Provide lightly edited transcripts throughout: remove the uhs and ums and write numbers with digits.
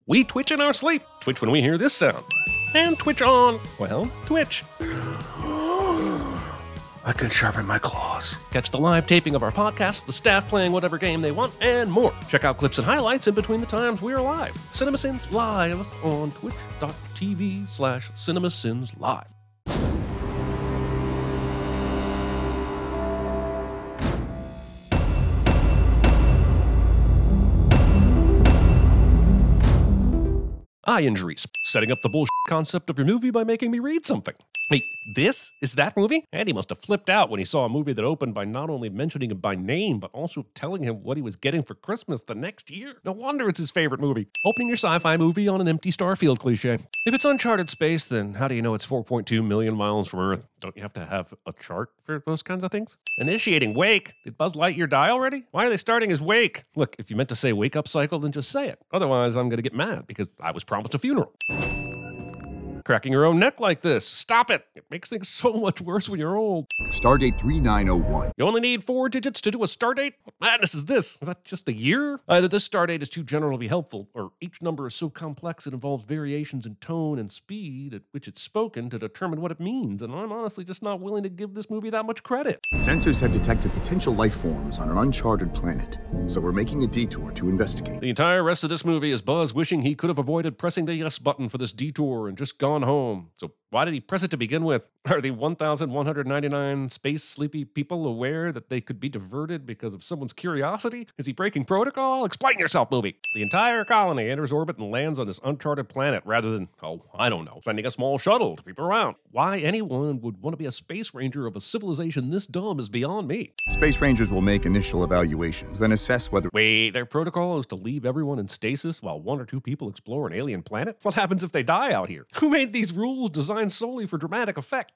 We twitch in our sleep, twitch when we hear this sound, and twitch on, well, Twitch. I can sharpen my claws. Catch the live taping of our podcast, the staff playing whatever game they want, and more. Check out clips and highlights in between the times we're live. CinemaSins live on twitch.tv/CinemaSins live. Eye injuries. Setting up the bullshit concept of your movie by making me read something. Wait, this is that movie? Andy must have flipped out when he saw a movie that opened by not only mentioning him by name, but also telling him what he was getting for Christmas the next year. No wonder it's his favorite movie. Opening your sci-fi movie on an empty starfield cliche. If it's uncharted space, then how do you know it's 4.2 million miles from Earth? Don't you have to have a chart for those kinds of things? Initiating wake. Did Buzz Lightyear die already? Why are they starting his wake? Look, if you meant to say wake up cycle, then just say it. Otherwise, I'm going to get mad because I was promised a funeral. Cracking your own neck like this. Stop it. It makes things so much worse when you're old. Stardate 3901. You only need 4 digits to do a stardate? What madness is this? Is that just the year? Either this stardate is too general to be helpful, or each number is so complex it involves variations in tone and speed at which it's spoken to determine what it means, and I'm honestly just not willing to give this movie that much credit. Sensors have detected potential life forms on an uncharted planet, so we're making a detour to investigate. The entire rest of this movie is Buzz wishing he could have avoided pressing the yes button for this detour and just gone home. So why did he press it to begin with? Are the 1,199 space sleepy people aware that they could be diverted because of someone's curiosity? Is he breaking protocol? Explain yourself, movie. The entire colony enters orbit and lands on this uncharted planet rather than, oh, I don't know, sending a small shuttle to peep around. Why anyone would want to be a space ranger of a civilization this dumb is beyond me. Space Rangers will make initial evaluations, then assess whether— Wait, their protocol is to leave everyone in stasis while 1 or 2 people explore an alien planet? What happens if they die out here? Who made these rules designed solely for dramatic effect?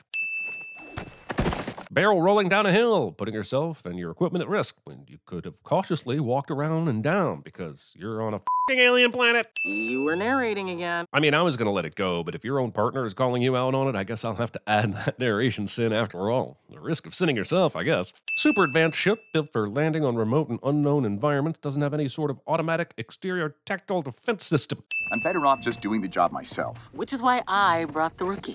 Barrel rolling down a hill, putting yourself and your equipment at risk when you could have cautiously walked around and down because you're on a f***ing alien planet. You were narrating again. I mean, I was going to let it go, but if your own partner is calling you out on it, I guess I'll have to add that narration sin after all. The risk of sinning yourself, I guess. Super advanced ship built for landing on remote and unknown environments doesn't have any sort of automatic exterior tactile defense system. I'm better off just doing the job myself. Which is why I brought the rookie.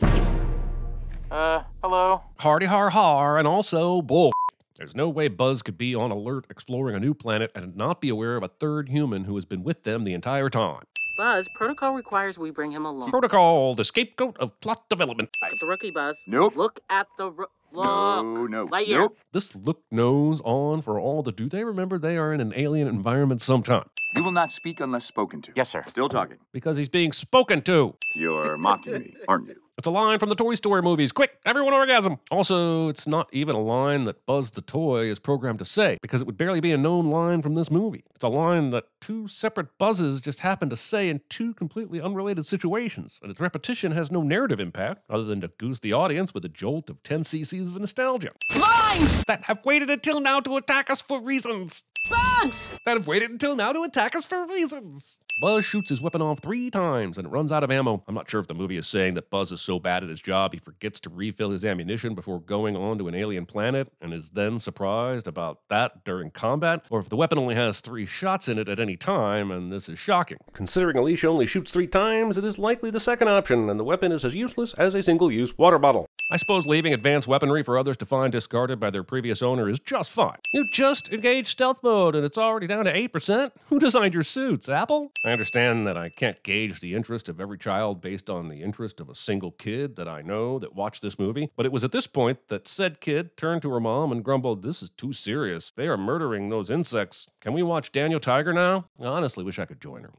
Hello? Hardy har har, and also bull. There's no way Buzz could be on alert exploring a new planet and not be aware of a third human who has been with them the entire time. Buzz, protocol requires we bring him along. Protocol, the scapegoat of plot development. Look at the rookie, Buzz. Nope. Look at the Look. No. Lightyear. Nope. This look knows on for all the do they remember they are in an alien environment sometime. You will not speak unless spoken to. Yes, sir. Still talking. Because he's being spoken to. You're mocking me, aren't you? It's a line from the Toy Story movies. Quick, everyone orgasm. Also, it's not even a line that Buzz the Toy is programmed to say, because it would barely be a known line from this movie. It's a line that 2 separate Buzzes just happen to say in 2 completely unrelated situations, and its repetition has no narrative impact other than to goose the audience with a jolt of 10 cc's of nostalgia. Lines! That have waited until now to attack us for reasons. Bugs! That have waited until now to attack us for reasons. Buzz shoots his weapon off 3 times and it runs out of ammo. I'm not sure if the movie is saying that Buzz is so bad at his job he forgets to refill his ammunition before going on to an alien planet and is then surprised about that during combat, or if the weapon only has 3 shots in it at any time, and this is shocking. Considering Alicia only shoots 3 times, it is likely the second option, and the weapon is as useless as a single-use water bottle. I suppose leaving advanced weaponry for others to find discarded by their previous owner is just fine. You just engaged stealth mode and it's already down to 8%? Who designed your suits, Apple? I understand that I can't gauge the interest of every child based on the interest of a single kid that I know that watched this movie, but it was at this point that said kid turned to her mom and grumbled, "This is too serious. They are murdering those insects. Can we watch Daniel Tiger now?" I honestly wish I could join her.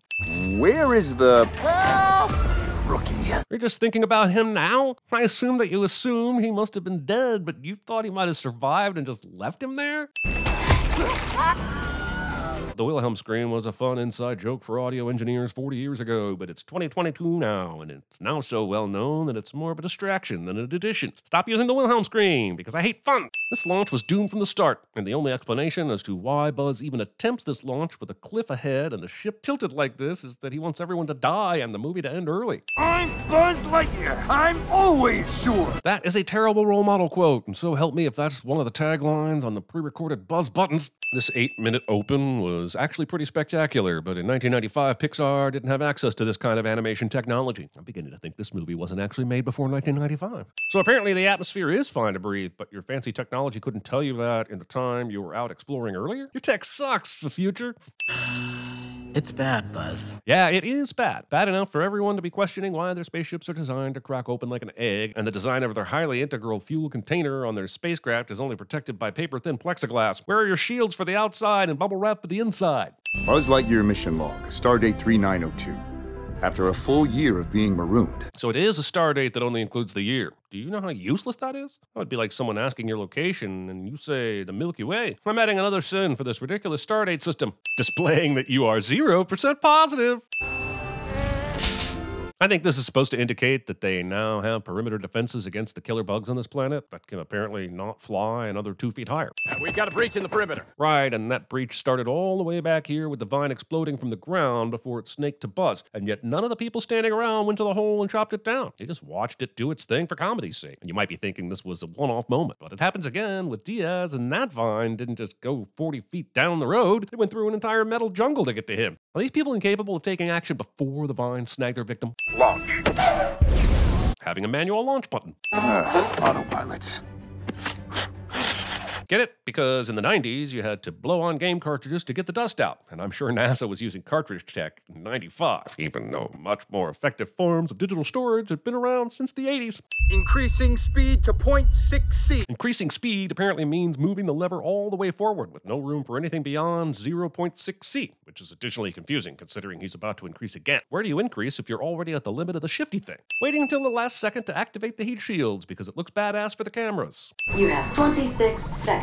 Where is the— rookie? You're just thinking about him now? I assume that you assume he must have been dead, but you thought he might have survived and just left him there? The Wilhelm scream was a fun inside joke for audio engineers 40 years ago, but it's 2022 now, and it's now so well known that it's more of a distraction than an addition. Stop using the Wilhelm scream, because I hate fun! This launch was doomed from the start, and the only explanation as to why Buzz even attempts this launch with a cliff ahead and the ship tilted like this is that he wants everyone to die and the movie to end early. I'm Buzz Lightyear. I'm always sure. That is a terrible role model quote, and so help me if that's one of the taglines on the pre-recorded Buzz buttons. This 8-minute open was was actually pretty spectacular, but in 1995, Pixar didn't have access to this kind of animation technology. I'm beginning to think this movie wasn't actually made before 1995. So apparently the atmosphere is fine to breathe, but your fancy technology couldn't tell you that in the time you were out exploring earlier? Your tech sucks, the future. It's bad, Buzz. Yeah, it is bad. Bad enough for everyone to be questioning why their spaceships are designed to crack open like an egg, and the design of their highly integral fuel container on their spacecraft is only protected by paper-thin plexiglass. Where are your shields for the outside and bubble wrap for the inside? Buzz Lightyear mission log, stardate 3902. After a full year of being marooned. So it is a star date that only includes the year. Do you know how useless that is? That would be like someone asking your location and you say the Milky Way. I'm adding another sin for this ridiculous star date system, displaying that you are 0% positive. I think this is supposed to indicate that they now have perimeter defenses against the killer bugs on this planet that can apparently not fly another 2 feet higher. We got a breach in the perimeter. Right, and that breach started all the way back here with the vine exploding from the ground before it snaked to Buzz. And yet none of the people standing around went to the hole and chopped it down. They just watched it do its thing for comedy's sake. And you might be thinking this was a one-off moment, but it happens again with Diaz, and that vine didn't just go 40 feet down the road. It went through an entire metal jungle to get to him. Are these people incapable of taking action before the vine snagged their victim? Launch. Having a manual launch button. Autopilots. Get it? Because in the 90s, you had to blow on game cartridges to get the dust out. And I'm sure NASA was using cartridge tech in 95, even though much more effective forms of digital storage had been around since the 80s. Increasing speed to 0.6 C. Increasing speed apparently means moving the lever all the way forward with no room for anything beyond 0.6 C, which is additionally confusing considering he's about to increase again. Where do you increase if you're already at the limit of the shifty thing? Waiting until the last second to activate the heat shields because it looks badass for the cameras. You have 26 seconds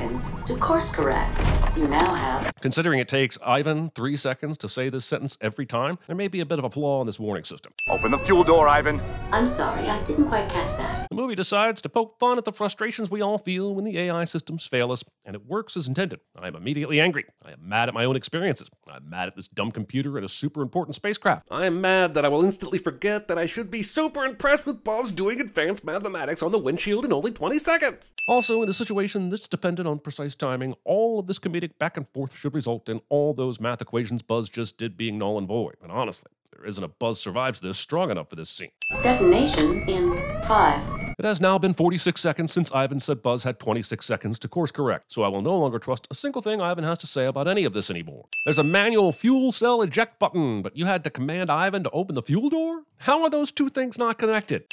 to course correct. You now have... Considering it takes Ivan 3 seconds to say this sentence every time, there may be a bit of a flaw in this warning system. Open the fuel door, Ivan. I'm sorry, I didn't quite catch that. The movie decides to poke fun at the frustrations we all feel when the AI systems fail us, and it works as intended. I am immediately angry. I am mad at my own experiences. I'm mad at this dumb computer and a super important spacecraft. I am mad that I will instantly forget that I should be super impressed with Buzz doing advanced mathematics on the windshield in only 20 seconds. Also, in a situation this dependent on precise timing, all of this comedic back and forth should result in all those math equations Buzz just did being null and void. And honestly, there isn't a Buzz survives this strong enough for this scene. Detonation in 5. It has now been 46 seconds since Ivan said Buzz had 26 seconds to course correct, so I will no longer trust a single thing Ivan has to say about any of this anymore. There's a manual fuel cell eject button, but you had to command Ivan to open the fuel door? How are those two things not connected?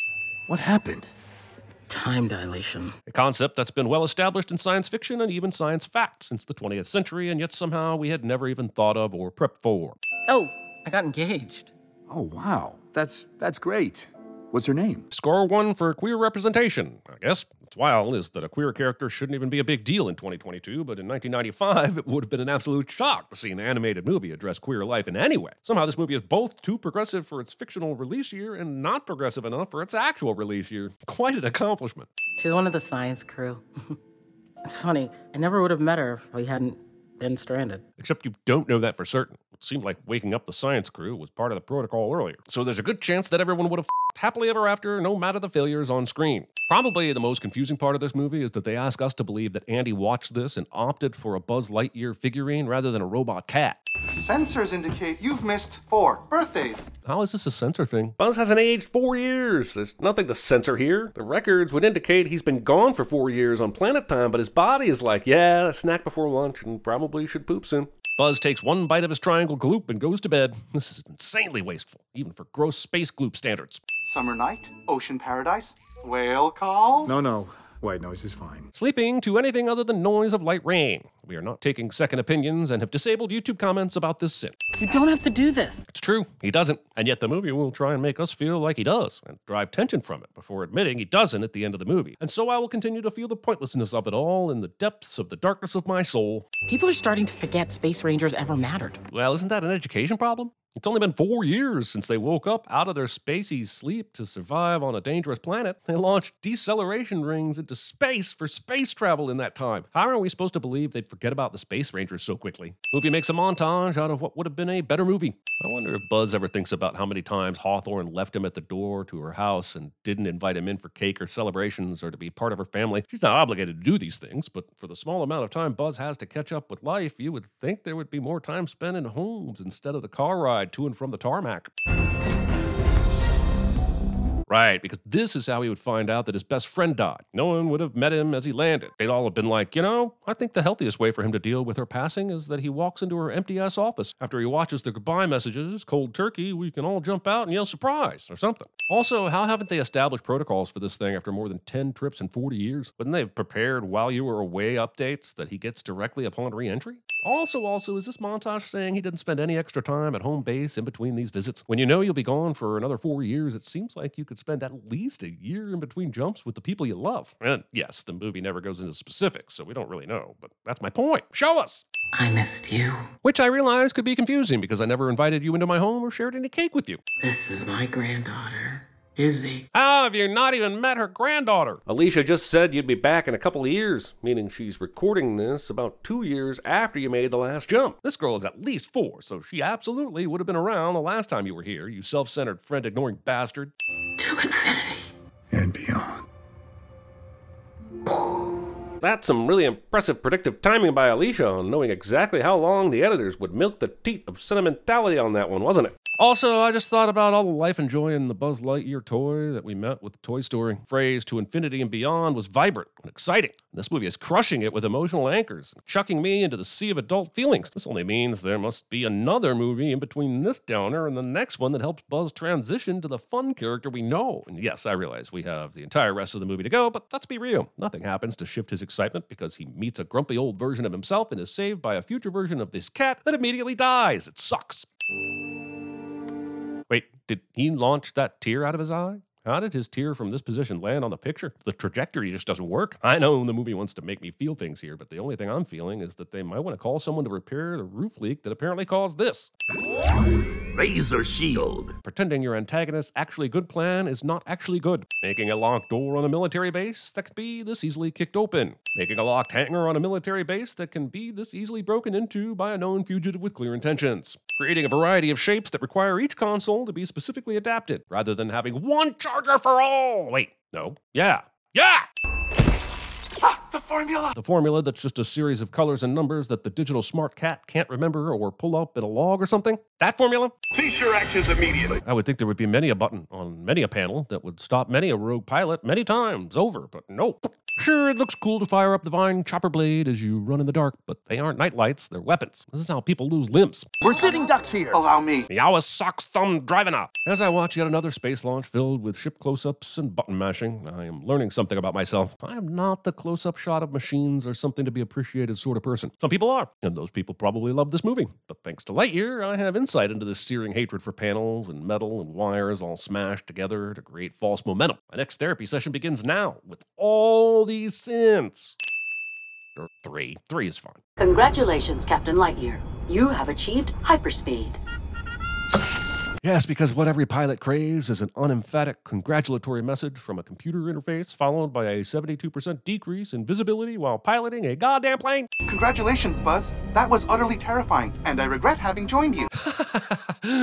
What happened? Time dilation. A concept that's been well established in science fiction and even science fact since the 20th century, and yet somehow we had never even thought of or prepped for. Oh, I got engaged. Oh, wow. That's great. What's her name? Score 1 for queer representation, I guess. What's wild is that a queer character shouldn't even be a big deal in 2022, but in 1995, it would have been an absolute shock to see an animated movie address queer life in any way. Somehow this movie is both too progressive for its fictional release year and not progressive enough for its actual release year. Quite an accomplishment. She's one of the science crew. It's funny, I never would have met her if we hadn't been stranded. Except you don't know that for certain. It seemed like waking up the science crew was part of the protocol earlier. So there's a good chance that everyone would have happily ever after, no matter the failures on screen. Probably the most confusing part of this movie is that they ask us to believe that Andy watched this and opted for a Buzz Lightyear figurine rather than a robot cat. Sensors indicate you've missed 4 birthdays. How is this a censor thing? Buzz hasn't aged 4 years. There's nothing to censor here. The records would indicate he's been gone for 4 years on planet time, but his body is like, yeah, a snack before lunch and probably should poop soon. Buzz takes one bite of his triangle gloop and goes to bed. This is insanely wasteful, even for gross space gloop standards. Summer night, ocean paradise, whale calls. No. White noise is fine. Sleeping to anything other than noise of light rain. We are not taking second opinions and have disabled YouTube comments about this sin. You don't have to do this. It's true, he doesn't. And yet the movie will try and make us feel like he does and drive tension from it before admitting he doesn't at the end of the movie. And so I will continue to feel the pointlessness of it all in the depths of the darkness of my soul. People are starting to forget Space Rangers ever mattered. Well, isn't that an education problem? It's only been 4 years since they woke up out of their spacey sleep to survive on a dangerous planet. They launched deceleration rings into space for space travel in that time. How are we supposed to believe they'd forget about the Space Rangers so quickly? Movie makes a montage out of what would have been a better movie. I wonder if Buzz ever thinks about how many times Hawthorne left him at the door to her house and didn't invite him in for cake or celebrations or to be part of her family. She's not obligated to do these things, but for the small amount of time Buzz has to catch up with life, you would think there would be more time spent in homes instead of the car ride to and from the tarmac. Right, because this is how he would find out that his best friend died. No one would have met him as he landed. They'd all have been like, you know, I think the healthiest way for him to deal with her passing is that he walks into her empty-ass office. After he watches the goodbye messages, cold turkey, we can all jump out and yell surprise or something. Also, how haven't they established protocols for this thing after more than 10 trips in 40 years? Wouldn't they have prepared while you were away updates that he gets directly upon re-entry? Also, is this montage saying he didn't spend any extra time at home base in between these visits? When you know you'll be gone for another 4 years, it seems like you could spend at least a year in between jumps with the people you love. And yes, the movie never goes into specifics, so we don't really know, but that's my point. Show us! I missed you. Which I realize could be confusing because I never invited you into my home or shared any cake with you. This is my granddaughter, Izzy. How have you not even met her granddaughter? Alicia just said you'd be back in a couple of years, meaning she's recording this about 2 years after you made the last jump. This girl is at least 4, so she absolutely would have been around the last time you were here, you self-centered, friend-ignoring bastard. To infinity. And beyond. That's some really impressive predictive timing by Alicia on knowing exactly how long the editors would milk the teat of sentimentality on that one, wasn't it? Also, I just thought about all the life and joy in the Buzz Lightyear toy that we met with Toy Story. The phrase "to infinity and beyond" was vibrant and exciting. This movie is crushing it with emotional anchors and chucking me into the sea of adult feelings. This only means there must be another movie in between this downer and the next one that helps Buzz transition to the fun character we know. And yes, I realize we have the entire rest of the movie to go, but let's be real. Nothing happens to shift his excitement because he meets a grumpy old version of himself and is saved by a future version of this cat that immediately dies. It sucks. Wait, did he launch that tear out of his eye? How did his tear from this position land on the picture? The trajectory just doesn't work. I know the movie wants to make me feel things here, but the only thing I'm feeling is that they might want to call someone to repair the roof leak that apparently caused this. Razor shield. Pretending your antagonist's actually good plan is not actually good. Making a locked door on a military base that can be this easily kicked open. Making a locked hangar on a military base that can be this easily broken into by a known fugitive with clear intentions. Creating a variety of shapes that require each console to be specifically adapted, rather than having one charger for all. Wait, no. Yeah. The formula! The formula that's just a series of colors and numbers that the digital smart cat can't remember or pull up in a log or something? That formula? Cease your actions immediately. I would think there would be many a button on many a panel that would stop many a rogue pilot many times over, but nope. Sure, it looks cool to fire up the vine chopper blade as you run in the dark, but they aren't nightlights, they're weapons. This is how people lose limbs. We're sitting ducks here. Allow me. Meow socks thumb driving up. As I watch yet another space launch filled with ship close-ups and button mashing, I am learning something about myself. I am not the close-up shot of machines or something to be appreciated sort of person. Some people are, and those people probably love this movie. But thanks to Lightyear, I have insight into this searing hatred for panels and metal and wires all smashed together to create false momentum. My next therapy session begins now with all these sins. Or 3. 3 is fine. Congratulations, Captain Lightyear. You have achieved hyperspeed. Yes, because what every pilot craves is an unemphatic congratulatory message from a computer interface followed by a 72% decrease in visibility while piloting a goddamn plane. Congratulations, Buzz. That was utterly terrifying, and I regret having joined you.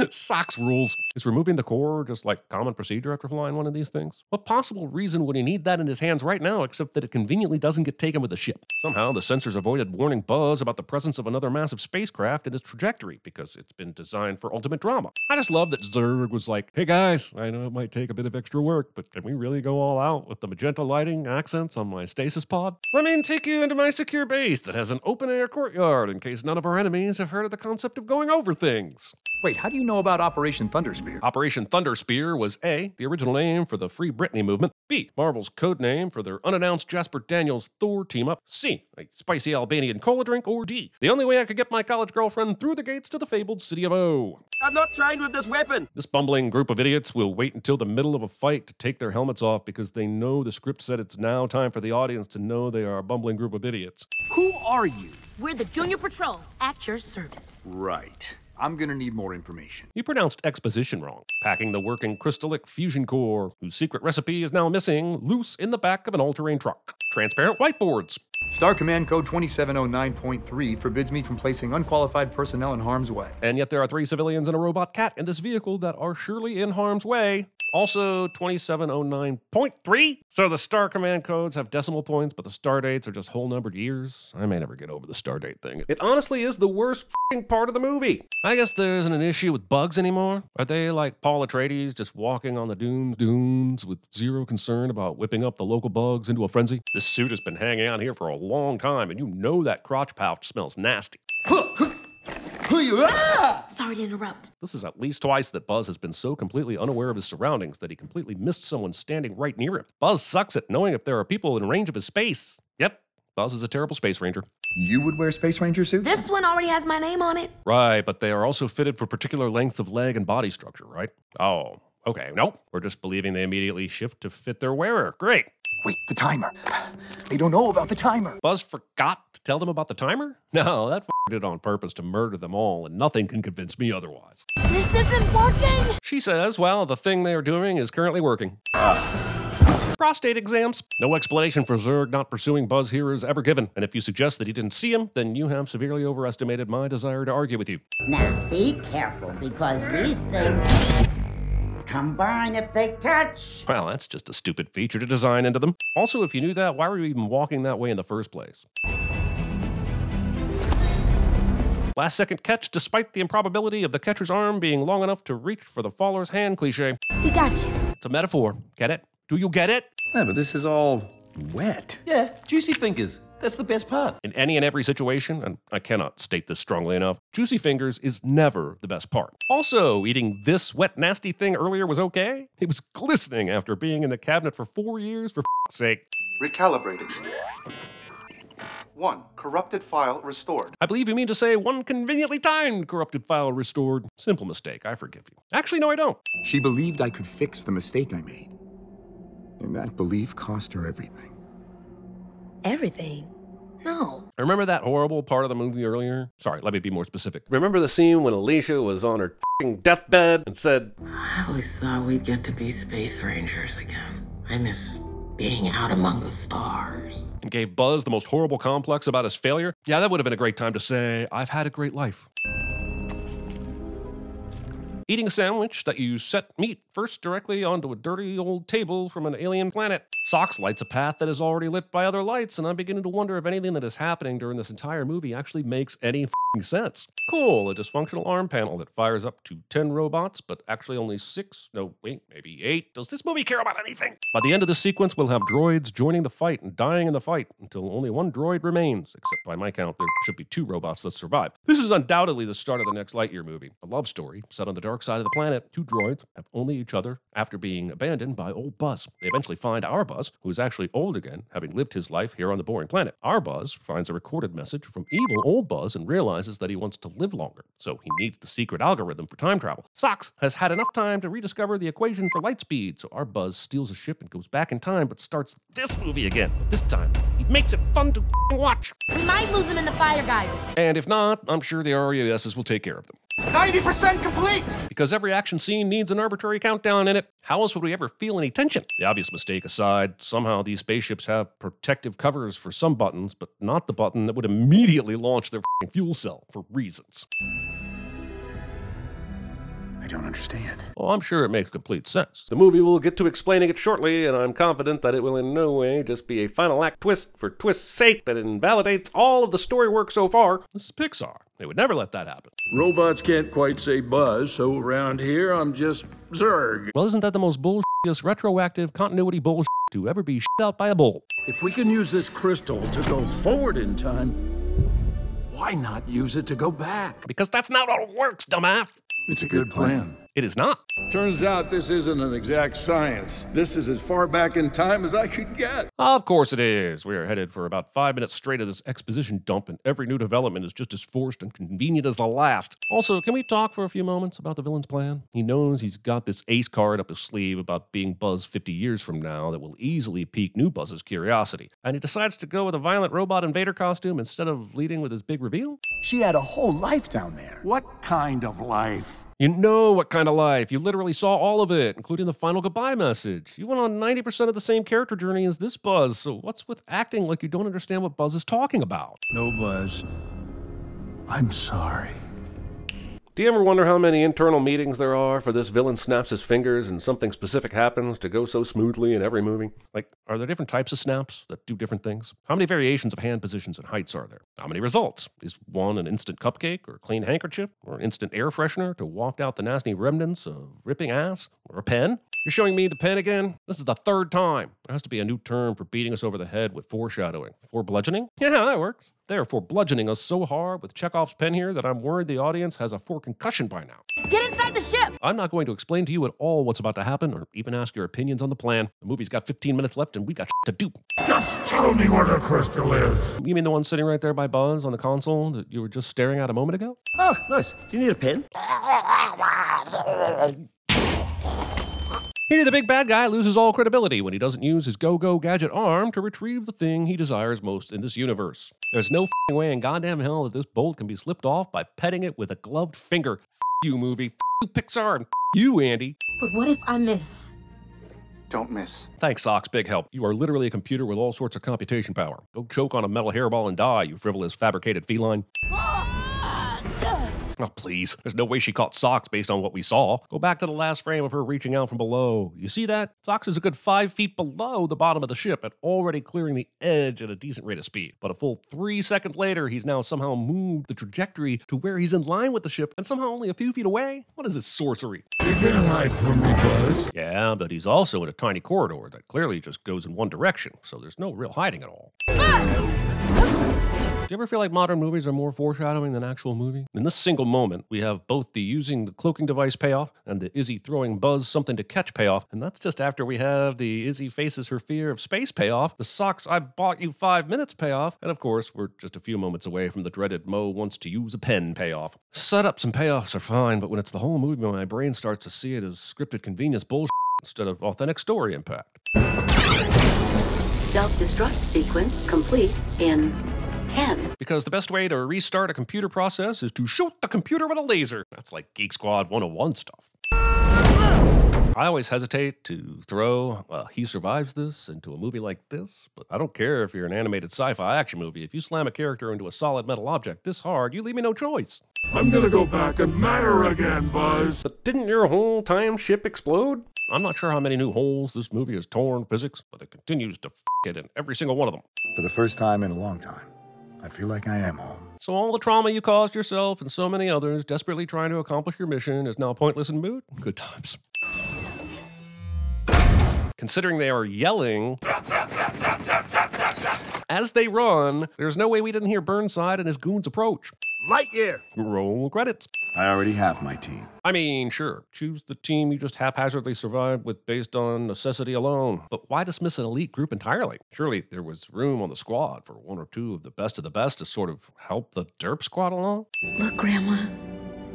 Socks rules. Is removing the core just like common procedure after flying one of these things? What possible reason would he need that in his hands right now except that it conveniently doesn't get taken with the ship? Somehow the sensors avoided warning Buzz about the presence of another massive spacecraft in its trajectory because it's been designed for ultimate drama. I just love that Zurg was like, hey guys, I know it might take a bit of extra work, but can we really go all out with the magenta lighting accents on my stasis pod? Let me take you into my secure base that has an open-air courtyard in case none of our enemies have heard of the concept of going over things. Wait, how do you know about Operation Thunderspear? Operation Thunderspear was A, the original name for the Free Britney movement, B, Marvel's code name for their unannounced Jasper Daniels Thor team-up, C, a spicy Albanian cola drink, or D, the only way I could get my college girlfriend through the gates to the fabled city of O. I'm not trained with this weapon. This bumbling group of idiots will wait until the middle of a fight to take their helmets off because they know the script said it's now time for the audience to know they are a bumbling group of idiots. Who are you? We're the Junior Patrol, at your service. Right. I'm gonna need more information. You pronounced exposition wrong. Packing the working crystallic fusion core, whose secret recipe is now missing, loose in the back of an all-terrain truck. Transparent whiteboards. Star Command Code 2709.3 forbids me from placing unqualified personnel in harm's way. And yet there are 3 civilians and a robot cat in this vehicle that are surely in harm's way. Also 2709.3. So the star command codes have decimal points, but the star dates are just whole numbered years. I may never get over the star date thing. It honestly is the worst f***ing part of the movie. I guess there isn't an issue with bugs anymore. Are they like Paul Atreides, just walking on the dunes with zero concern about whipping up the local bugs into a frenzy? This suit has been hanging out here for a long time, and you know that crotch pouch smells nasty. Sorry to interrupt. This is at least twice that Buzz has been so completely unaware of his surroundings that he completely missed someone standing right near him. Buzz sucks at knowing if there are people in range of his space. Yep, Buzz is a terrible space ranger. You would wear Space Ranger suits? This one already has my name on it. Right, but they are also fitted for particular lengths of leg and body structure, right? Oh, okay, nope. We're just believing they immediately shift to fit their wearer. Great. Wait, the timer. They don't know about the timer. Buzz forgot to tell them about the timer? No, that did it on purpose to murder them all, and nothing can convince me otherwise. This isn't working. She says, well, the thing they are doing is currently working. Prostate exams. No explanation for Zurg not pursuing Buzz here is ever given, and if you suggest that he didn't see him, then you have severely overestimated my desire to argue with you. Now be careful, because these things combine if they touch. Well, that's just a stupid feature to design into them. Also, if you knew that, why were you even walking that way in the first place? Last second catch, despite the improbability of the catcher's arm being long enough to reach for the faller's hand cliche. We got you. It's a metaphor. Get it? Do you get it? Yeah, but this is all wet. Yeah, juicy fingers. That's the best part. In any and every situation, and I cannot state this strongly enough, juicy fingers is never the best part. Also, eating this wet, nasty thing earlier was okay. It was glistening after being in the cabinet for 4 years, for f***'s sake. Recalibrating. 1. Corrupted file restored. I believe you mean to say 1 conveniently timed corrupted file restored. Simple mistake, I forgive you. Actually, no, I don't. She believed I could fix the mistake I made. And that belief cost her everything. Everything? No. Remember that horrible part of the movie earlier? Sorry, let me be more specific. Remember the scene when Alicia was on her f***ing deathbed and said, I always thought we'd get to be space rangers again. I miss being out among the stars. And gave Buzz the most horrible complex about his failure? Yeah, that would have been a great time to say, I've had a great life. Eating a sandwich that you set meat first directly onto a dirty old table from an alien planet. Socks lights a path that is already lit by other lights, and I'm beginning to wonder if anything that is happening during this entire movie actually makes any f***ing sense. Cool, a dysfunctional arm panel that fires up to 10 robots, but actually only 6, no wait, maybe 8. Does this movie care about anything? By the end of this sequence, we'll have droids joining the fight and dying in the fight until only 1 droid remains, except by my count, there should be 2 robots that survive. This is undoubtedly the start of the next Lightyear movie, a love story set on the dark side of the planet. 2 droids have only each other after being abandoned by old Buzz. They eventually find our Buzz, who is actually old again, having lived his life here on the boring planet. Our Buzz finds a recorded message from evil old Buzz and realizes that he wants to live longer, so he needs the secret algorithm for time travel. Socks has had enough time to rediscover the equation for light speed, so our Buzz steals a ship and goes back in time, but starts this movie again. But this time, he makes it fun to watch. We might lose them in the fire geysers. And if not, I'm sure the RESs will take care of them. 90% complete! Because every action scene needs an arbitrary countdown in it. How else would we ever feel any tension? The obvious mistake aside, somehow these spaceships have protective covers for some buttons, but not the button that would immediately launch their f***ing fuel cell for reasons. I don't understand. Well, I'm sure it makes complete sense. The movie will get to explaining it shortly, and I'm confident that it will in no way just be a final act twist for twist's sake that invalidates all of the story work so far. This is Pixar. They would never let that happen. Robots can't quite say Buzz, so around here I'm just Zurg. Well, isn't that the most bullshittiest retroactive continuity bullshit to ever be shit out by a bull? If we can use this crystal to go forward in time, why not use it to go back? Because that's not how it works, dumbass. It's a good plan. It is not. Turns out this isn't an exact science. This is as far back in time as I could get. Of course it is. We are headed for about 5 minutes straight of this exposition dump, and every new development is just as forced and convenient as the last. Also, can we talk for a few moments about the villain's plan? He knows he's got this ace card up his sleeve about being Buzz 50 years from now that will easily pique new Buzz's curiosity. And he decides to go with a violent robot invader costume instead of leading with his big reveal? She had a whole life down there. What kind of life? You know what kind of life. You literally saw all of it, including the final goodbye message. You went on 90% of the same character journey as this Buzz, so what's with acting like you don't understand what Buzz is talking about? No, Buzz. I'm sorry. Do you ever wonder how many internal meetings there are for this villain snaps his fingers and something specific happens to go so smoothly in every movie? Like, are there different types of snaps that do different things? How many variations of hand positions and heights are there? How many results? Is one an instant cupcake or a clean handkerchief or an instant air freshener to waft out the nasty remnants of ripping ass or a pen? You're showing me the pen again? This is the third time. There has to be a new term for beating us over the head with foreshadowing. Forebludgeoning? Yeah, that works. They're forebludgeoning us so hard with Chekhov's pen here that I'm worried the audience has a concussion by now. Get inside the ship! I'm not going to explain to you at all what's about to happen or even ask your opinions on the plan. The movie's got 15 minutes left and we got to do. Just tell me where the crystal is. You mean the one sitting right there by Buzz on the console that you were just staring at a moment ago? Oh, nice. Do you need a pen? Here, the big bad guy loses all credibility when he doesn't use his go-go gadget arm to retrieve the thing he desires most in this universe. There's no f***ing way in goddamn hell that this bolt can be slipped off by petting it with a gloved finger. F*** you, movie. F*** you, Pixar. And f*** you, Andy. But what if I miss? Don't miss. Thanks, Socks. Big help. You are literally a computer with all sorts of computation power. Go choke on a metal hairball and die, you frivolous fabricated feline. Oh, please. There's no way she caught Socks based on what we saw. Go back to the last frame of her reaching out from below. You see that? Socks is a good 5 feet below the bottom of the ship and already clearing the edge at a decent rate of speed. But a full 3 seconds later, he's now somehow moved the trajectory to where he's in line with the ship and somehow only a few feet away? What is this sorcery? You can't hide from me, Buzz. Yeah, but he's also in a tiny corridor that clearly just goes in one direction, so there's no real hiding at all. Do you ever feel like modern movies are more foreshadowing than actual movie? In this single moment, we have both the using the cloaking device payoff and the Izzy throwing Buzz something to catch payoff, and that's just after we have the Izzy faces her fear of space payoff, the Socks I bought you 5 minutes payoff, and of course, we're just a few moments away from the dreaded Mo wants to use a pen payoff. Setups and payoffs are fine, but when it's the whole movie, my brain starts to see it as scripted convenience bullshit instead of authentic story impact. Self-Destruct Sequence complete in 10. Because the best way to restart a computer process is to shoot the computer with a laser. That's like Geek Squad 101 stuff. I always hesitate to throw he survives this into a movie like this, but I don't care if you're an animated sci-fi action movie. If you slam a character into a solid metal object this hard, you leave me no choice. I'm gonna go back and matter again, Buzz. But didn't your whole time ship explode? I'm not sure how many new holes this movie has torn physics, but it continues to f*** it in every single one of them. For the first time in a long time, I feel like I am home. So all the trauma you caused yourself and so many others desperately trying to accomplish your mission is now pointless and moot? Good times. Considering they are yelling as they run, there's no way we didn't hear Burnside and his goons approach. Lightyear! Roll credits. I already have my team. I mean, sure, choose the team you just haphazardly survived with based on necessity alone. But why dismiss an elite group entirely? Surely there was room on the squad for one or two of the best to sort of help the derp squad along? Look, Grandma.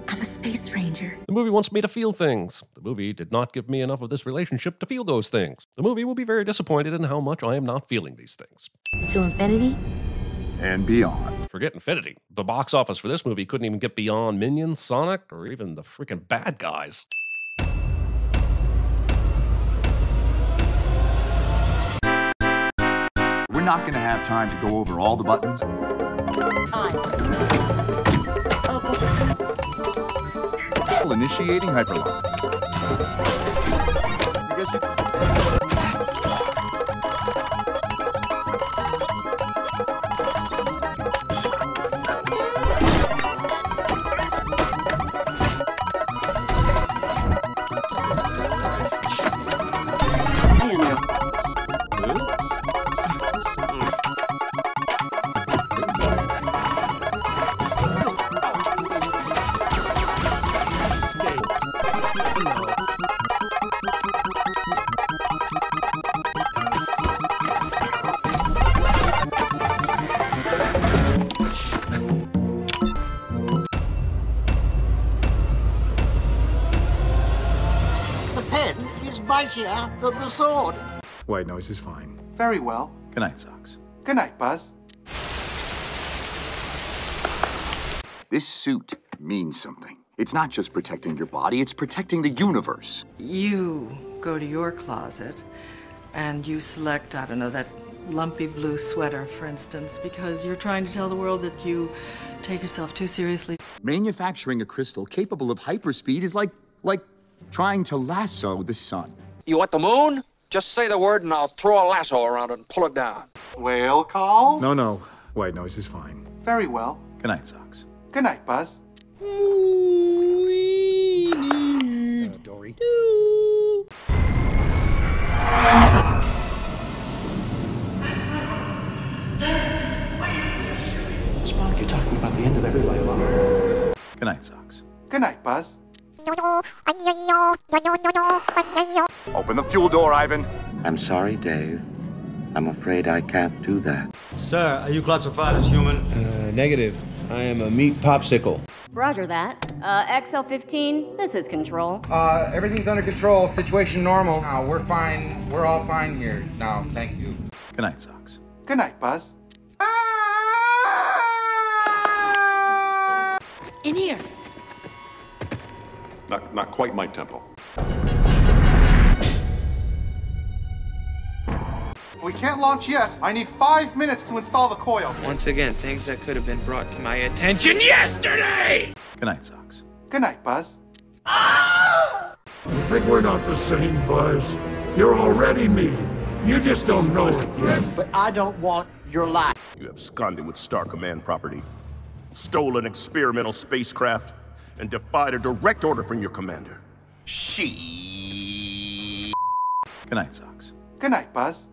I'm a space ranger. The movie wants me to feel things. The movie did not give me enough of this relationship to feel those things. The movie will be very disappointed in how much I am not feeling these things. To infinity? And beyond. Forget infinity. The box office for this movie couldn't even get beyond Minions, Sonic, or even the freaking bad guys. We're not going to have time to go over all the buttons. Time. Initiating hyperlock. pen is mightier than the sword. White noise is fine. Very well. Good night, Socks. Good night, Buzz. This suit means something. It's not just protecting your body, it's protecting the universe. You go to your closet and you select, I don't know, that lumpy blue sweater, for instance, because you're trying to tell the world that you take yourself too seriously. Manufacturing a crystal capable of hyperspeed is like trying to lasso the sun. You want the moon? Just say the word and I'll throw a lasso around it and pull it down. Whale calls? No. White noise is fine. Very well. Good night, Socks. Good night, Buzz. Dory. Spock, you're talking about the end of every life on Earth. Good night, Socks. Good night, Buzz. Open the fuel door, Ivan. I'm sorry, Dave. I'm afraid I can't do that. Sir, are you classified as human? Negative. I am a meat popsicle. Roger that. XL-15, this is Control. Everything's under control. Situation normal. We're fine. We're all fine here now. Thank you. Good night, Socks. Good night, Buzz. In here. Not quite my tempo. We can't launch yet. I need 5 minutes to install the coil. Once again, things that could have been brought to my attention yesterday! Good night, Socks. Good night, Buzz. You think we're not the same, Buzz? You're already me. You just don't know it yet. But I don't want your life. You absconded with Star Command property, stole an experimental spacecraft, and defied a direct order from your commander. Good night, Socks. Good night, Buzz.